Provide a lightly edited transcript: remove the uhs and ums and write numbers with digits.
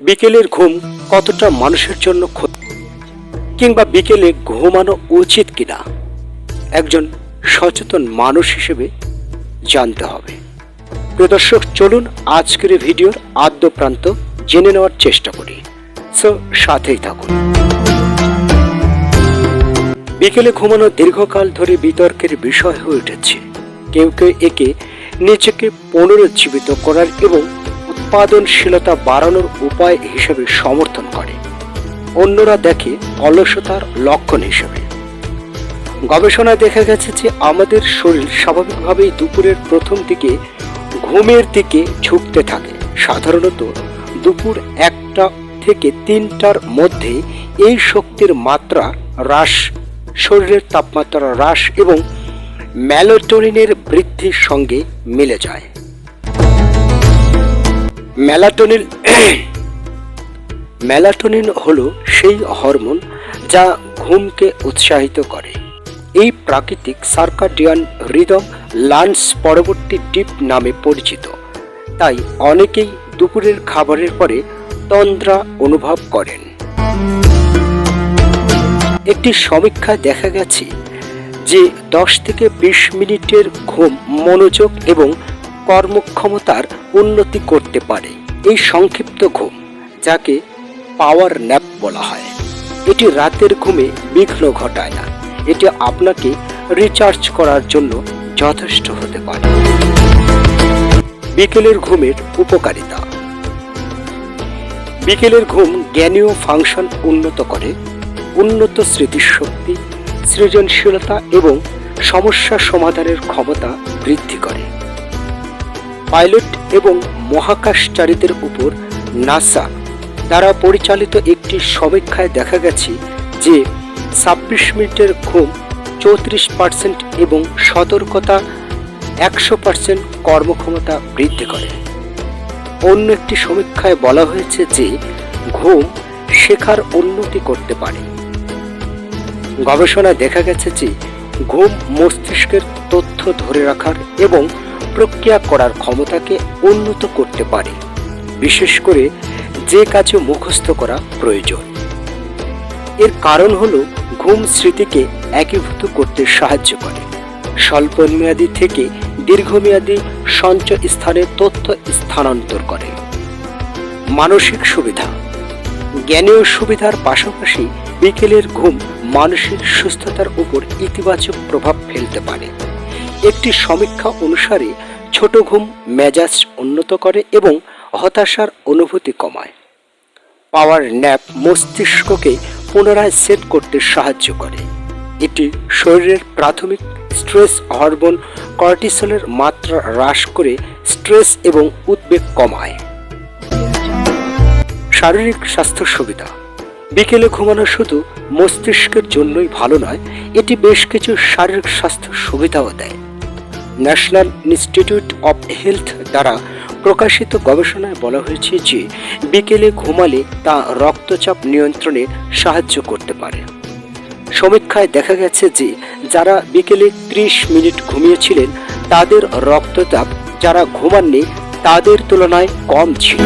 বিকেলের ঘুম কতটা মানুষের জন্য ক্ষতি, কিংবা বিকেলে ঘুমানো উচিত কিনা একজন সচেতন মানুষ হিসেবে জানতে হবে। প্রিয় দর্শক, চলুন আজকের ভিডিওর আদ্য প্রান্ত জেনে নেওয়ার চেষ্টা করি। সো সাথেই থাকুন। বিকেলে ঘুমানো দীর্ঘকাল ধরে বিতর্কের বিষয় হয়ে উঠেছে। কেউ কেউ একে নিজেকে পুনরুজ্জীবিত করার এবং উৎপাদনশীলতা বাড়ানোর উপায় হিসেবে সমর্থন করে, অন্যরা দেখে অলসতার লক্ষণ হিসেবে। গবেষণায় দেখা গেছে যে আমাদের শরীর স্বাভাবিকভাবেই দুপুরের প্রথম দিকে ঘুমের দিকে ঝুঁকতে থাকে। সাধারণত দুপুর 1টা থেকে 3টার মধ্যে এই শক্তির মাত্রা হ্রাস, শরীরের তাপমাত্রা হ্রাস এবং মেলাটোনিনের বৃদ্ধির সঙ্গে মিলে যায়। মেলাটোনিন হলো সেই হরমোন যা ঘুমকে উৎসাহিত করে। এই প্রাকৃতিক সার্কাডিয়ান রিদম লাঞ্চ পরবর্তী ডিপ নামে পরিচিত। তাই অনেকেই দুপুরের খাবারের পরে তন্দ্রা অনুভব করেন। একটি সমীক্ষায় দেখা গেছে যে 10 থেকে 20 মিনিটের ঘুম মনোযোগ এবং কর্মক্ষমতার উন্নতি করতে পারে। এই সংক্ষিপ্ত ঘুম, যাকে পাওয়ার ন্যাপ বলা হয়, এটি রাতের ঘুমে বিঘ্ন ঘটায় না। এটি আপনাকে রিচার্জ করার জন্য যথেষ্ট হতে পারে। বিকেলের ঘুমের উপকারিতা। বিকেলের ঘুম জ্ঞানীয় ফাংশন উন্নত করে, উন্নত স্মৃতিশক্তি, সৃজনশীলতা এবং সমস্যা সমাধানের ক্ষমতা বৃদ্ধি করে। পাইলট এবং মহাকাশচারীদের উপর নাসা দ্বারা পরিচালিত একটি সমীক্ষায় দেখা গেছে যে 26 মিনিটের ঘুম 34% এবং সতর্কতা 100% কর্মক্ষমতা বৃদ্ধি করে। অন্য একটি সমীক্ষায় বলা হয়েছে যে ঘুম শেখার উন্নতি করতে পারে। গবেষণায় দেখা গেছে যে ঘুম মস্তিষ্কের তথ্য ধরে রাখার এবং প্রক্রিয়া করার ক্ষমতাকে উন্নত করতে পারে, বিশেষ করে যে কাজে মুখস্থ করা প্রয়োজন। এর কারণ হলো ঘুম স্মৃতিকে একীভূত করতে সাহায্য করে, স্বল্পমেয়াদী থেকে দীর্ঘমেয়াদী সঞ্চয় স্থানে তথ্য স্থানান্তর করে। মানসিক সুবিধা। জ্ঞানীয় সুবিধার পাশাপাশি বিকেলের ঘুম মানসিক সুস্থতার উপর ইতিবাচক প্রভাব ফেলতে পারে। একটি সমীক্ষা অনুসারে ছোট ঘুম মেজাজ উন্নত করে এবং হতাশার অনুভূতি কমায়। পাওয়ার ন্যাপ মস্তিষ্ককে পুনরায় সেট করতে সাহায্য করে। এটি শরীরের প্রাথমিক স্ট্রেস হরমোন কর্টিসলের মাত্রা হ্রাস করে স্ট্রেস এবং উদ্বেগ কমায়। শারীরিক স্বাস্থ্য সুবিধা। বিকেলে ঘুমানো শুধু মস্তিষ্কের জন্যই ভালো নয়, এটি বেশ কিছু শারীরিক স্বাস্থ্য সুবিধাও দেয়। ন্যাশনাল ইনস্টিটিউট অব হেলথ দ্বারা প্রকাশিত গবেষণায় বলা হয়েছে যে বিকেলে ঘুমালে তা রক্তচাপ নিয়ন্ত্রণে সাহায্য করতে পারে। সমীক্ষায় দেখা গেছে যে যারা বিকেলে 30 মিনিট ঘুমিয়েছিলেন তাদের রক্তচাপ যারা ঘুমাননি তাদের তুলনায় কম ছিল।